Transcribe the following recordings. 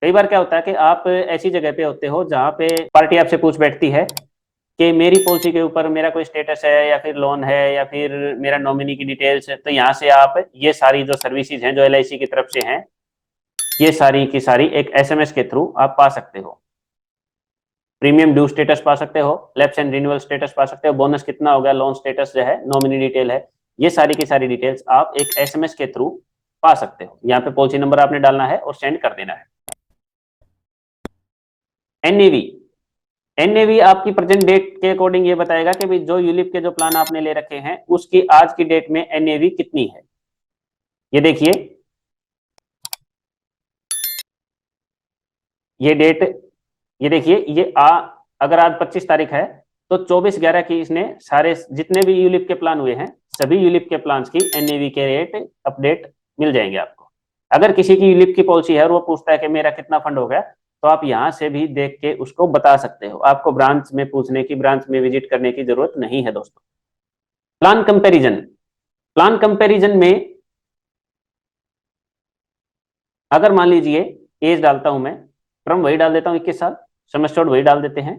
कई बार क्या होता है कि आप ऐसी जगह पे होते हो जहाँ पे पार्टी आपसे पूछ बैठती है कि मेरी पॉलिसी के ऊपर मेरा कोई स्टेटस है या फिर लोन है या फिर मेरा नॉमिनी की डिटेल्स है, तो यहाँ से आप ये सारी जो सर्विसेज हैं जो एलआईसी की तरफ से हैं, ये सारी की सारी एक एसएमएस के थ्रू आप पा सकते हो। प्रीमियम ड्यू स्टेटस पा सकते हो, लैप्स एंड रिन्यूअल स्टेटस पा सकते हो, बोनस कितना हो गया, लोन स्टेटस जो है, नॉमिनी डिटेल है, ये सारी की सारी डिटेल्स आप एक एसएमएस के थ्रू पा सकते हो। यहाँ पे पॉलिसी नंबर आपने डालना है और सेंड कर देना है। एनएवी, एनएवी आपकी प्रेजेंट डेट के अकॉर्डिंग ये बताएगा कि भाई जो यूलिप के जो प्लान आपने ले रखे हैं उसकी आज की डेट में एनएवी कितनी है। ये देखिए, ये डेट, ये देखिए, अगर आज 25 तारीख है तो 24/11 की इसने सारे जितने भी यूलिप के प्लान हुए हैं सभी यूलिप के प्लान की एनएवी के रेट अपडेट मिल जाएंगे आपको। अगर किसी की यूलिप की पॉलिसी है और वो पूछता है कि मेरा कितना फंड हो गया, तो आप यहां से भी देख के उसको बता सकते हो। आपको ब्रांच में पूछने की, ब्रांच में विजिट करने की जरूरत नहीं है दोस्तों। प्लान कंपैरिजन, प्लान कंपैरिजन में अगर मान लीजिए एज डालता हूं मैं, टर्म वही डाल देता हूं 21 साल, सम एश्योर्ड वही डाल देते हैं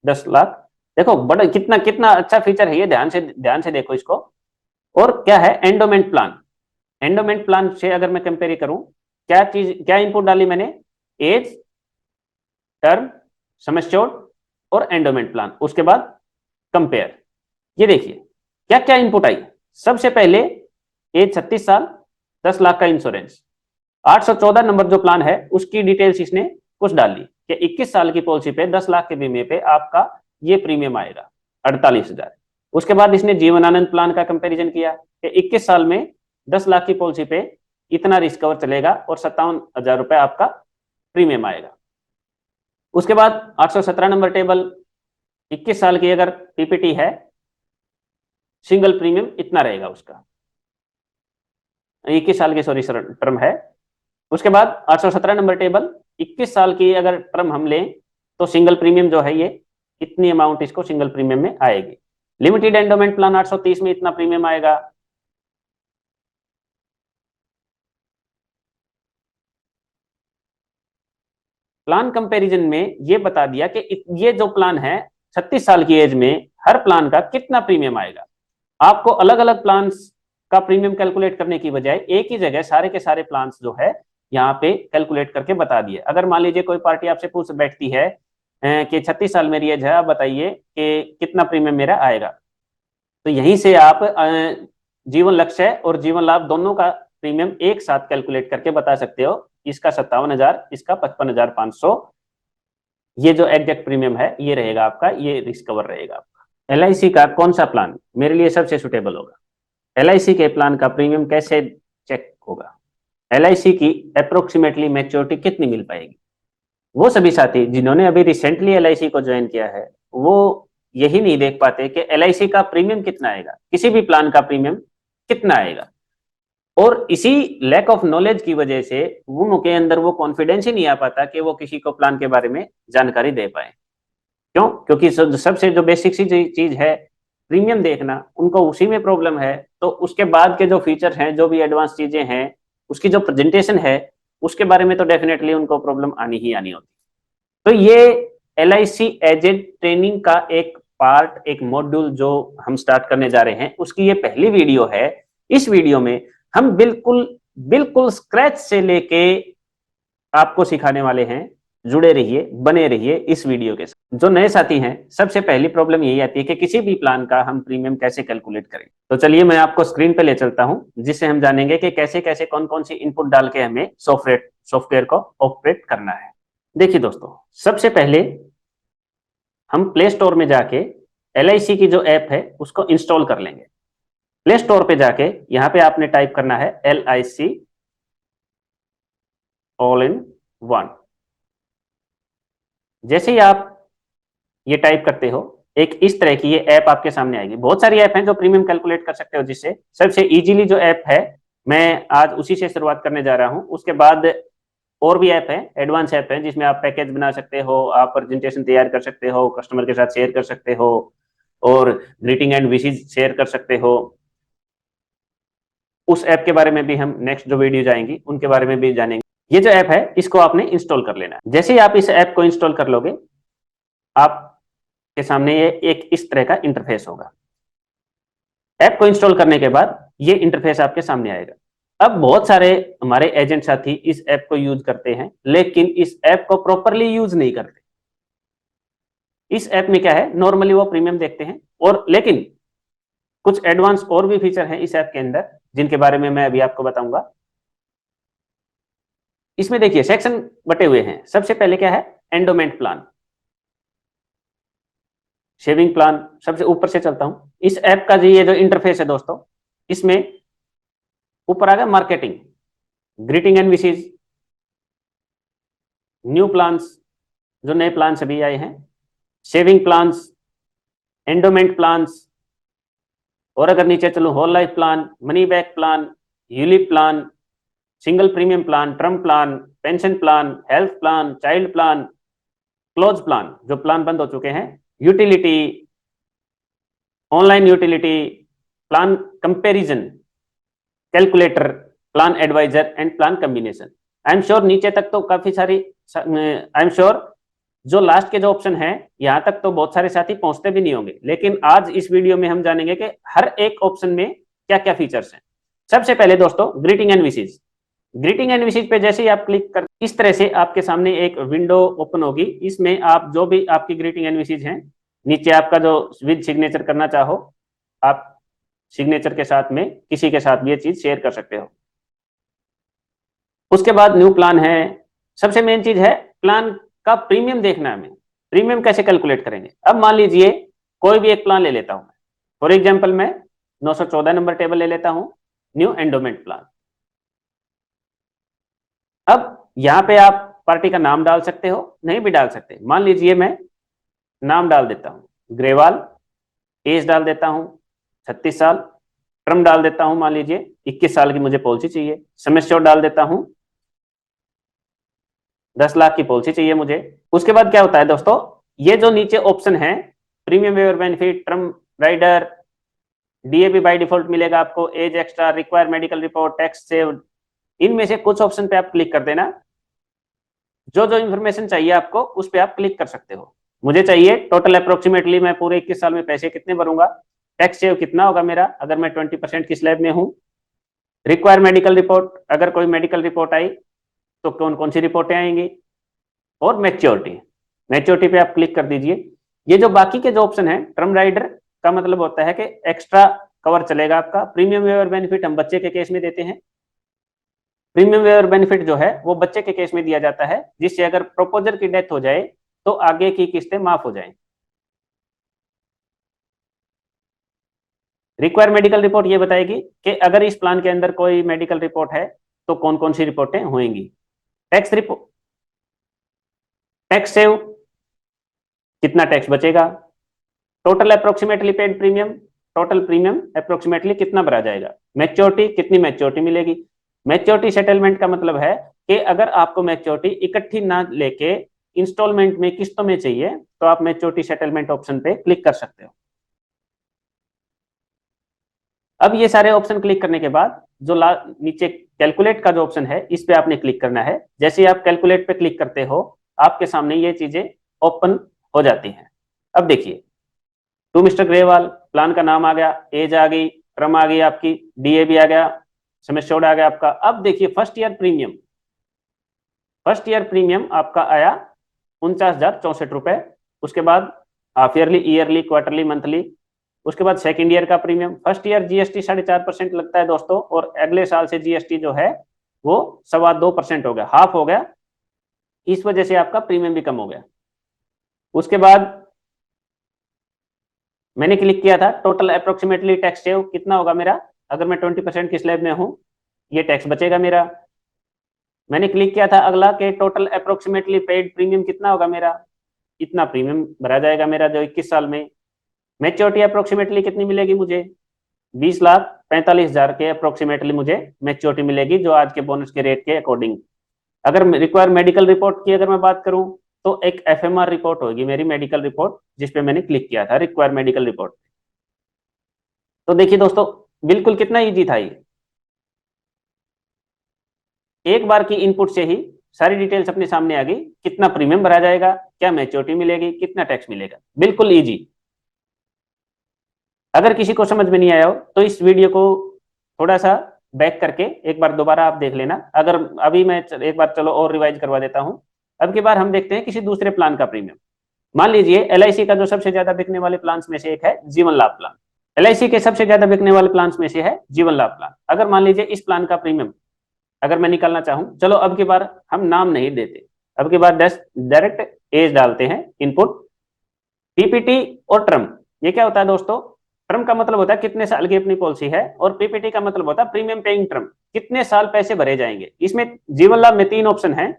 10 लाख। देखो बड़ा कितना कितना अच्छा फीचर है ये, ध्यान से देखो इसको। और क्या है एंडोमेंट प्लान, एंडोमेंट प्लान से अगर मैं कंपेयर करूं, क्या इनपुट डाली मैंने, एज, टर्म, सम एश्योर्ड और एंडोमेंट प्लान, उसके बाद कंपेयर। ये देखिए क्या क्या इनपुट आई। सबसे पहले एज 36 साल, 10 लाख का इंश्योरेंस। 814 नंबर जो प्लान है उसकी डिटेल्स इसने कुछ डाल ली कि 21 साल की पॉलिसी पे 10 लाख के बीमे पे आपका ये प्रीमियम आएगा 48,000। उसके बाद इसने जीवन आनंद प्लान का कंपैरिजन किया कि 21 साल में 10 लाख की पॉलिसी पे इतना रिस्क कवर चलेगा और 57,000 रुपए आपका प्रीमियम आएगा। उसके बाद 817 नंबर टेबल, 21 साल की अगर पीपीटी है, सिंगल प्रीमियम इतना रहेगा उसका, 21 साल की सॉरी सर टर्म है। उसके बाद 817 नंबर टेबल, 21 साल की अगर टर्म हम लें तो सिंगल प्रीमियम जो है ये इतनी अमाउंट इसको सिंगल प्रीमियम में आएगी। लिमिटेड एंडोमेंट प्लान 830 में इतना प्रीमियम आएगा। प्लान कंपैरिजन में ये बता दिया कि ये जो प्लान है 36 साल की एज में हर प्लान का कितना प्रीमियम आएगा। आपको अलग अलग प्लान का प्रीमियम कैलकुलेट करने की बजाय एक ही जगह सारे के सारे प्लान जो है यहाँ पे कैलकुलेट करके बता दिए। अगर मान लीजिए कोई पार्टी आपसे पूछ बैठती है कि 36 साल मेरी एज है, आप बताइए कि कितना प्रीमियम मेरा आएगा, तो यहीं से आप जीवन लक्ष्य और जीवन लाभ दोनों का प्रीमियम एक साथ कैलकुलेट करके बता सकते हो। इसका 57,000, इसका 55,500, ये जो एग्जैक्ट प्रीमियम है ये रहेगा आपका, ये रिस्क कवर रहेगा आपका। एलआईसी का कौन सा प्लान मेरे लिए सबसे सुटेबल होगा, एलआईसी के प्लान का प्रीमियम कैसे चेक होगा, एलआईसी की अप्रोक्सीमेटली मैच्योरिटी कितनी मिल पाएगी। वो सभी साथी जिन्होंने अभी रिसेंटली एलआईसी को ज्वाइन किया है वो यही नहीं देख पाते कि एलआईसी का प्रीमियम कितना आएगा, किसी भी प्लान का प्रीमियम कितना आएगा, और इसी लैक ऑफ नॉलेज की वजह से उनके अंदर वो कॉन्फिडेंस ही नहीं आ पाता कि वो किसी को प्लान के बारे में जानकारी दे पाए। क्यों? क्योंकि सबसे जो बेसिक सी चीज है प्रीमियम देखना, उनको उसी में प्रॉब्लम है। तो उसके बाद के जो फीचर हैं, जो भी एडवांस चीजें हैं, उसकी जो प्रेजेंटेशन है उसके बारे में तो डेफिनेटली उनको प्रॉब्लम आनी ही आनी होती। तो ये एलआईसी एजेंट ट्रेनिंग का एक पार्ट, एक मॉड्यूल जो हम स्टार्ट करने जा रहे हैं उसकी ये पहली वीडियो है। इस वीडियो में हम बिल्कुल बिल्कुल स्क्रैच से लेके आपको सिखाने वाले हैं। जुड़े रहिए, बने रहिए इस वीडियो के साथ। जो नए साथी हैं सबसे पहली प्रॉब्लम यही आती है कि किसी भी प्लान का हम प्रीमियम कैसे कैलकुलेट करें। तो चलिए मैं आपको स्क्रीन पे ले चलता हूं जिससे हम जानेंगे कि कैसे कैसे कौन कौन सी इनपुट डाल के हमें सॉफ्टवेयर को ऑपरेट करना है। देखिए दोस्तों, सबसे पहले हम प्ले स्टोर में जाके एलआईसी की जो ऐप है उसको इंस्टॉल कर लेंगे। प्ले स्टोर पे जाके यहाँ पे आपने टाइप करना है LIC ऑल इन वन। जैसे ही आप ये टाइप करते हो एक इस तरह की ये ऐप आपके सामने आएगी। बहुत सारी ऐप हैं जो प्रीमियम कैलकुलेट कर सकते हो, जिससे सबसे इजीली जो ऐप है मैं आज उसी से शुरुआत करने जा रहा हूं। उसके बाद और भी ऐप है, एडवांस ऐप है जिसमें आप पैकेज बना सकते हो, आप प्रेजेंटेशन तैयार कर सकते हो, कस्टमर के साथ शेयर कर सकते हो और ग्रीटिंग एंड विशेज शेयर कर सकते हो। उस ऐप के बारे में भी हम नेक्स्ट जो वीडियो जाएंगी उनके बारे में भी जानेंगे। ये जो ऐप है इसको आपने इंस्टॉल कर लेना है। जैसे ही आप इस ऐप को इंस्टॉल कर लोगे, आपके सामने ये एक इस तरह का इंटरफेस होगा। ऐप को इंस्टॉल करने के बाद ये इंटरफेस आपके सामने आएगा। अब बहुत सारे हमारे एजेंट साथी इस ऐप को यूज करते हैं, लेकिन इस ऐप को प्रॉपरली यूज नहीं करते। इस ऐप में क्या है, नॉर्मली वो प्रीमियम देखते हैं, और लेकिन कुछ एडवांस और भी फीचर हैं इस ऐप के अंदर, जिनके बारे में मैं अभी आपको बताऊंगा। इसमें देखिए सेक्शन बटे हुए हैं। सबसे पहले क्या है, एंडोमेंट प्लान, शेविंग प्लान। सबसे ऊपर से चलता हूं। इस ऐप का ये जो इंटरफेस है दोस्तों, इसमें ऊपर आ गया marketing, greeting and wishes, new plans, जो नए प्लान अभी आए हैं, सेविंग प्लान्स, एंडोमेंट प्लान्स, और अगर नीचे चलो whole life plan, money back plan, ULIP plan, single premium plan, term plan, pension plan, health plan, child plan, close plan, जो प्लान बंद हो चुके हैं, utility, online utility, plan comparison, calculator, plan advisor and plan combination. I am sure नीचे तक तो काफी सारी, आई एम श्योर जो लास्ट के जो ऑप्शन है यहां तक तो बहुत सारे साथी पहुंचते भी नहीं होंगे, लेकिन आज इस वीडियो में हम जानेंगे कि हर एक ऑप्शन में क्या क्या फीचर्स हैं। सबसे पहले दोस्तों greeting and wishes. Greeting and wishes पे जैसे ही आप क्लिक कर, इस तरह से आपके सामने एक विंडो ओपन होगी। इसमें आप जो भी आपकी ग्रीटिंग एंड विशेज हैं, नीचे आपका जो विद सिग्नेचर करना चाहो, आप सिग्नेचर के साथ में किसी के साथ भी ये चीज शेयर कर सकते हो। उसके बाद न्यू प्लान है। सबसे मेन चीज है प्लान का प्रीमियम देखना है। हमें प्रीमियम कैसे कैलकुलेट करेंगे। अब मान लीजिए कोई भी एक प्लान ले लेता हूं, फॉर एग्जाम्पल मैं 914 नंबर टेबल ले लेता हूं, न्यू एंडोमेंट प्लान। अब यहां पे आप पार्टी का नाम डाल सकते हो, नहीं भी डाल सकते। मान लीजिए मैं नाम डाल देता हूं ग्रेवाल, एज डाल देता हूं 36 साल, टर्म डाल देता हूं मान लीजिए 21 साल की मुझे पॉलिसी चाहिए, सम एश्योर्ड डाल देता हूं 10 लाख की पॉलिसी चाहिए मुझे। उसके बाद क्या होता है दोस्तों, ये जो नीचे ऑप्शन है, premium waiver benefit, term rider, DAB by default मिलेगा आपको, age extra, require medical report, tax saved, इनमें से कुछ ऑप्शन पे आप क्लिक कर देना। जो जो इन्फॉर्मेशन चाहिए आपको उस पर आप क्लिक कर सकते हो। मुझे चाहिए टोटल अप्रोक्सीमेटली मैं पूरे 21 साल में पैसे कितने भरूंगा, टैक्स सेव कितना होगा मेरा अगर मैं 20% की स्लैब में हूं, रिक्वायर मेडिकल रिपोर्ट, अगर कोई मेडिकल रिपोर्ट आई तो कौन कौन सी रिपोर्टें आएंगी, और मैच्योरिटी। मैच्योरिटी पे आप क्लिक कर दीजिए। ये जो बाकी के जो ऑप्शन है, टर्म राइडर का मतलब होता है कि एक्स्ट्रा कवर चलेगा आपका। प्रीमियम वेवर बेनिफिट हम बच्चे के केस में देते हैं। प्रीमियम वेवर बेनिफिट जो है वो बच्चे के केस में दिया जाता है, जिससे अगर प्रोपोजर की डेथ हो जाए तो आगे की किस्तें माफ हो जाएं। रिक्वायर मेडिकल रिपोर्ट ये बताएगी कि अगर इस प्लान के अंदर कोई मेडिकल रिपोर्ट है तो कौन कौन सी रिपोर्टें होंगी। टैक्स रिपोर्ट, टैक्स सेव, कितना टैक्स बचेगा, total approximately paid premium, total premium approximately कितना भरा जाएगा, मैच्योरिटी, कितनी मैच्योरिटी मिलेगी। मैच्योरिटी सेटलमेंट का मतलब है कि अगर आपको मैच्योरिटी इकट्ठी ना लेके इंस्टॉलमेंट में, किस्तों में चाहिए, तो आप मैच्योरिटी सेटलमेंट ऑप्शन पे क्लिक कर सकते हो। अब ये सारे ऑप्शन क्लिक करने के बाद जो नीचे कैलकुलेट का जो ऑप्शन है इस पे आपने क्लिक करना है। जैसे ही आप कैलकुलेट पे क्लिक करते हो आपके सामने ये चीजें ओपन हो जाती हैं। अब देखिए, टू मिस्टर ग्रेवाल, प्लान का नाम आ गया, एज आ गई, टर्म आ गई आपकी, डीएबी आ गया, सम एश्योर्ड आ गया आपका। अब देखिए first year premium, first year premium आपका आया 49,064 रुपए। उसके बाद half yearly, yearly, quarterly, monthly. उसके बाद सेकंड ईयर का प्रीमियम, फर्स्ट ईयर जीएसटी 4.5% लगता है दोस्तों, और अगले साल से जीएसटी जो है वो 2.25% हो गया, हाफ हो गया। इस वजह से आपका प्रीमियम भी कम हो गया। उसके बाद मैंने क्लिक किया था टोटल अप्रोक्सीमेटली टैक्स सेव कितना होगा मेरा, अगर मैं 20% की स्लैब में हूं ये टैक्स बचेगा मेरा। मैंने क्लिक किया था अगला के टोटल अप्रोक्सीमेटली पेड प्रीमियम कितना होगा मेरा, इतना प्रीमियम भरा जाएगा मेरा जो 21 साल में। मैच्योरिटी अप्रोक्सीमेटली कितनी मिलेगी मुझे, 20,45,000 के अप्रोक्सीमेटली मुझे मैच्योरिटी मिलेगी, जो आज के बोनस के रेट के अकॉर्डिंग। अगर रिक्वायर मेडिकल रिपोर्ट की अगर मैं बात करूं तो एक एफएमआर रिपोर्ट होगी मेरी मेडिकल रिपोर्ट, जिसपे मैंने क्लिक किया था रिक्वायर मेडिकल रिपोर्ट। तो देखिए दोस्तों बिल्कुल कितना इजी था ये। एक बार की इनपुट से ही सारी डिटेल्स अपने सामने आ गई, कितना प्रीमियम भरा जाएगा, क्या मैच्योरिटी मिलेगी, कितना टैक्स मिलेगा, बिल्कुल इजी। अगर किसी को समझ में नहीं आया हो तो इस वीडियो को थोड़ा सा बैक करके एक बार दोबारा आप देख लेना। अगर अभी मैं एक बार चलो और रिवाइज करवा देता हूं। अब की बार हम देखते हैं किसी दूसरे प्लान का प्रीमियम। मान लीजिए एलआईसी का जो सबसे ज्यादा बिकने वाले प्लान में से एक है जीवन लाभ प्लान। एलआईसी के सबसे ज्यादा बिकने वाले प्लान में से है जीवन लाभ प्लान। अगर मान लीजिए इस प्लान का प्रीमियम अगर मैं निकालना चाहूं, चलो अब की बार हम नाम नहीं देते, अब की बार डायरेक्ट एज डालते हैं इनपुट। पीपीटी और टर्म, ये क्या होता है दोस्तों? टर्म का मतलब होता है कितने साल की अपनी पॉलिसी है, और पीपीटी का मतलब होता है प्रीमियम पेइंग टर्म, कितने साल पैसे भरे जाएंगे। इसमें जीवन लाभ में 3 ऑप्शन है,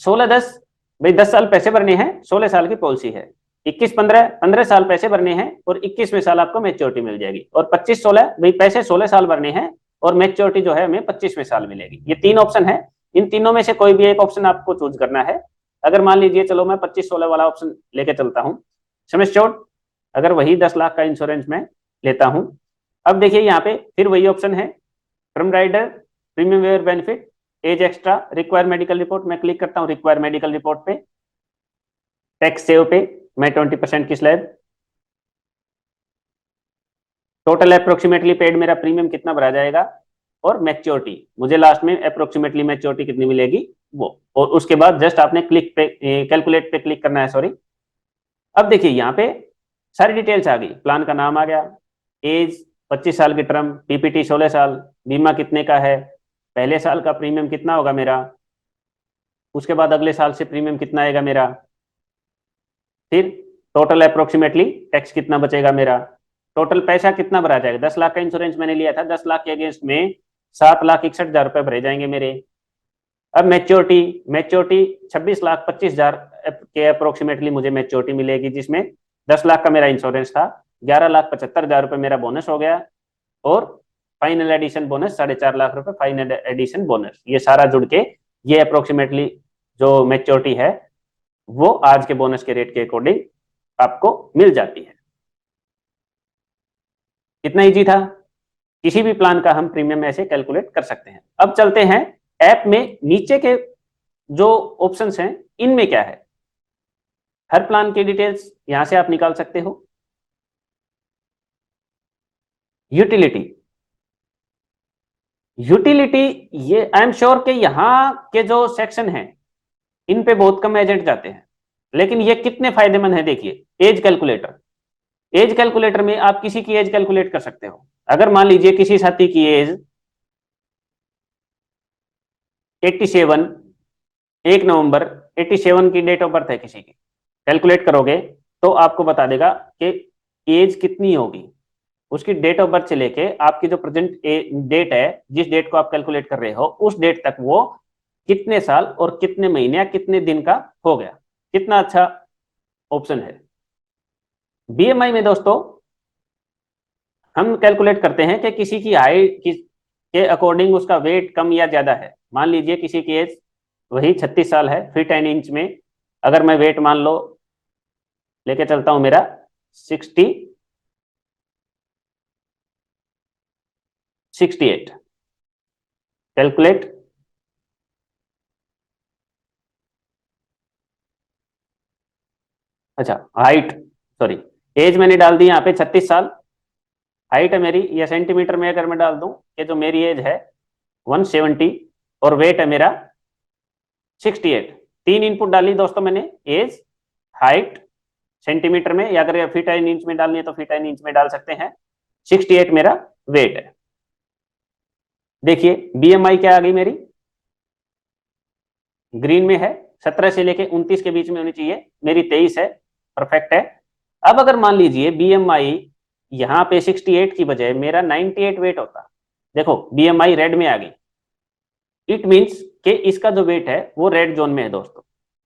16-10, भाई 10 साल पैसे भरने हैं, 16 साल की पॉलिसी है। 21-15, 15 साल पैसे भरने हैं और 21वें साल आपको मैच्योरिटी मिल जाएगी। और 25-16, भाई पैसे 16 साल भरने हैं और मैच्योरिटी जो है हमें 25वें साल मिलेगी। ये 3 ऑप्शन है, इन तीनों में से कोई भी एक ऑप्शन आपको चूज करना है। अगर मान लीजिए चलो मैं 25-16 वाला ऑप्शन लेके चलता हूँ, सम एश्योर्ड, अगर वही 10 लाख का इंश्योरेंस में लेता हूं। अब देखिए यहाँ पे फिर वही ऑप्शन है, term rider, premium waiver benefit, age extra, require medical report. मैं क्लिक करता हूँ रिक्वायर मेडिकल रिपोर्ट पे, टैक्स सेव पे मैं 20% की स्लैब, टोटल अप्रोक्सीमेटली पेड मेरा प्रीमियम कितना भरा जाएगा, और मैच्योरिटी मुझे लास्ट में अप्रोक्सीमेटली मैच्योरिटी कितनी मिलेगी वो। और उसके बाद जस्ट आपने क्लिक पे कैलकुलेट पे क्लिक करना है, सॉरी। अब देखिए यहाँ पे सारी डिटेल्स आ गई, प्लान का नाम आ गया, एज 25 साल की टर्म, पीपीटी 16 साल, बीमा कितने का है, पहले साल का प्रीमियम कितना होगा मेरा, उसके बाद अगले साल से प्रीमियम कितना आएगा मेरा, फिर टोटल अप्रोक्सीमेटली टैक्स कितना बचेगा मेरा, टोटल पैसा कितना भरा जाएगा। 10 लाख का इंश्योरेंस मैंने लिया था, 10 लाख के अगेंस्ट में 7,61,000 रुपए भरे जाएंगे मेरे। अब मैच्योरिटी, 26,25,000 के अप्रोक्सीमेटली मुझे मैच्योरिटी मिलेगी, जिसमें 10 लाख का मेरा इंश्योरेंस था, 11,75,000 रुपए मेरा बोनस हो गया, और फाइनल एडिशन बोनस 4.5 लाख रुपए फाइनल एडिशन बोनस। ये सारा जुड़ के ये अप्रोक्सीमेटली जो मैच्योरिटी है वो आज के बोनस के रेट के अकॉर्डिंग आपको मिल जाती है। कितना इजी था, किसी भी प्लान का हम प्रीमियम ऐसे कैलकुलेट कर सकते हैं। अब चलते हैं ऐप में नीचे के जो ऑप्शंस हैं इनमें क्या है। हर प्लान की डिटेल्स यहां से आप निकाल सकते हो। यूटिलिटी, यूटिलिटी ये आई एम श्योर कि यहां के जो सेक्शन हैं इन पे बहुत कम एजेंट जाते हैं, लेकिन ये कितने फायदेमंद है देखिए। एज कैलकुलेटर, एज कैलकुलेटर में आप किसी की एज कैलकुलेट कर सकते हो। अगर मान लीजिए किसी साथी की एज 87, 1 नवंबर 87 की डेट ऑफ बर्थ है किसी की, कैलकुलेट करोगे तो आपको बता देगा कि एज कितनी होगी। उसकी डेट ऑफ बर्थ से लेके आपकी जो प्रेजेंट डेट है, जिस डेट को आप कैलकुलेट कर रहे हो, उस डेट तक वो कितने साल और कितने महीने या कितने दिन का हो गया। कितना अच्छा ऑप्शन है। बीएमआई में दोस्तों हम कैलकुलेट करते हैं कि किसी की हाइट के अकॉर्डिंग उसका वेट कम या ज्यादा है। मान लीजिए किसी की एज वही 36 साल है, फीट एंड इंच में अगर मैं वेट मान लो लेके चलता हूं मेरा 68, कैलकुलेट, अच्छा हाइट, सॉरी एज मैंने डाल दी यहाँ पे 36 साल, हाइट है मेरी, या सेंटीमीटर में अगर मैं डाल दूं कि जो मेरी एज है 170 और वेट है मेरा 68। 3 इनपुट डाली दोस्तों मैंने, एज, हाइट, सेंटीमीटर में, या अगर फीट एंड इंच में डालनी है तो फीट एंड इंच में डाल सकते हैं। 68 मेरा वेट है। देखिए बीएमआई क्या आ गई मेरी, ग्रीन में है, 17 से लेके 29 के बीच में होनी चाहिए, मेरी 23 है, परफेक्ट है। अब अगर मान लीजिए बीएमआई यहाँ पे 68 की बजाय मेरा 98 वेट होता, देखो बीएमआई रेड में आ गई, इट मींस कि इसका जो वेट है वो रेड जोन में है दोस्तों।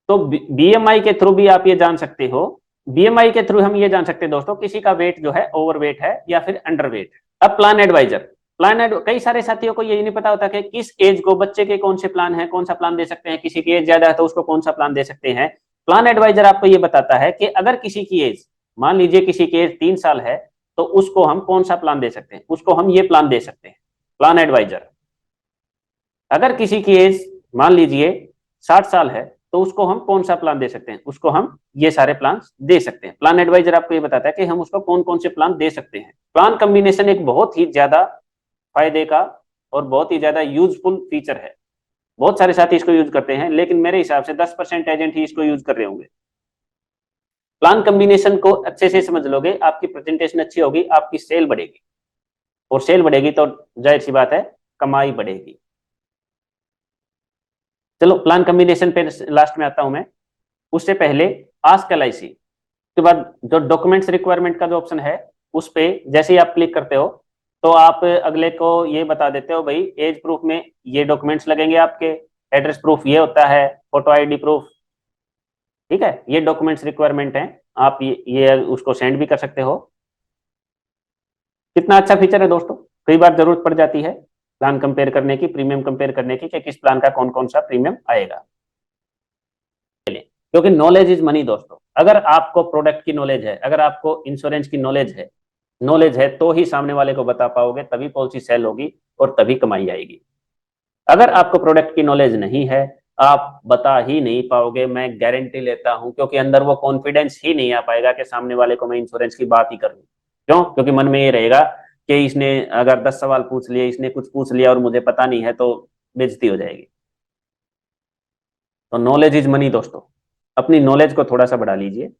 तो बीएमआई के थ्रू भी आप ये जान सकते हो, बीएमआई के थ्रू हम ये जान सकते हैं दोस्तों किसी का वेट जो है ओवरवेट है या फिर अंडरवेट है। अब प्लान एडवाइजर, कई सारे साथियों को ये नहीं पता होता कि किस एज को बच्चे के कौन से प्लान है, कौन सा प्लान दे सकते हैं, किसी की एज ज्यादा है तो उसको कौन सा प्लान दे सकते हैं। प्लान एडवाइजर आपको ये बताता है कि अगर किसी की एज, मान लीजिए किसी की एज 3 साल है तो उसको हम कौन सा प्लान दे सकते हैं, उसको हम ये प्लान दे सकते हैं, प्लान एडवाइजर। अगर किसी की एज मान लीजिए 60 साल है तो उसको हम कौन सा प्लान दे सकते हैं, उसको हम ये सारे प्लान दे सकते हैं। प्लान एडवाइजर आपको ये बताता है कि हम उसको कौन कौन से प्लान दे सकते हैं। प्लान कॉम्बिनेशन एक बहुत ही ज्यादा फायदे का और बहुत ही ज्यादा यूजफुल फीचर है। बहुत सारे साथी इसको यूज करते हैं, लेकिन मेरे हिसाब से 10% एजेंट ही इसको यूज कर रहे होंगे। प्लान कॉम्बिनेशन को अच्छे से समझ लोगे, आपकी प्रेजेंटेशन अच्छी होगी, आपकी सेल बढ़ेगी, और सेल बढ़ेगी तो जाहिर सी बात है कमाई बढ़ेगी। चलो प्लान कॉम्बिनेशन पे लास्ट में आता हूं मैं। उससे पहले आस्क एलआईसी के बाद जो डॉक्यूमेंट्स रिक्वायरमेंट का जो ऑप्शन है उस पे जैसे ही आप क्लिक करते हो तो आप अगले को ये बता देते हो भाई एज प्रूफ में ये डॉक्यूमेंट्स लगेंगे आपके, एड्रेस प्रूफ ये होता है, फोटो आईडी प्रूफ, ठीक है, ये डॉक्यूमेंट्स रिक्वायरमेंट है। आप ये उसको सेंड भी कर सकते हो। कितना अच्छा फीचर है दोस्तों। कई बार जरूरत पड़ जाती है प्लान कंपेयर करने की, प्रीमियम कंपेयर करने की कि किस प्लान का कौन कौन सा प्रीमियम आएगा, क्योंकि नॉलेज इज मनी दोस्तों। अगर आपको प्रोडक्ट की नॉलेज है, अगर आपको इंश्योरेंस की नॉलेज है तो ही सामने वाले को बता पाओगे, तभी पॉलिसी सेल होगी और तभी कमाई आएगी। अगर आपको प्रोडक्ट की नॉलेज नहीं है, आप बता ही नहीं पाओगे, मैं गारंटी लेता हूं, क्योंकि अंदर वो कॉन्फिडेंस ही नहीं आ पाएगा कि सामने वाले को मैं इंश्योरेंस की बात ही करूं। क्यों? क्योंकि मन में ये रहेगा कि इसने अगर 10 सवाल पूछ लिए, इसने कुछ पूछ लिया और मुझे पता नहीं है तो बेइज्जती हो जाएगी। तो नॉलेज इज मनी दोस्तों, अपनी नॉलेज को थोड़ा सा बढ़ा लीजिए।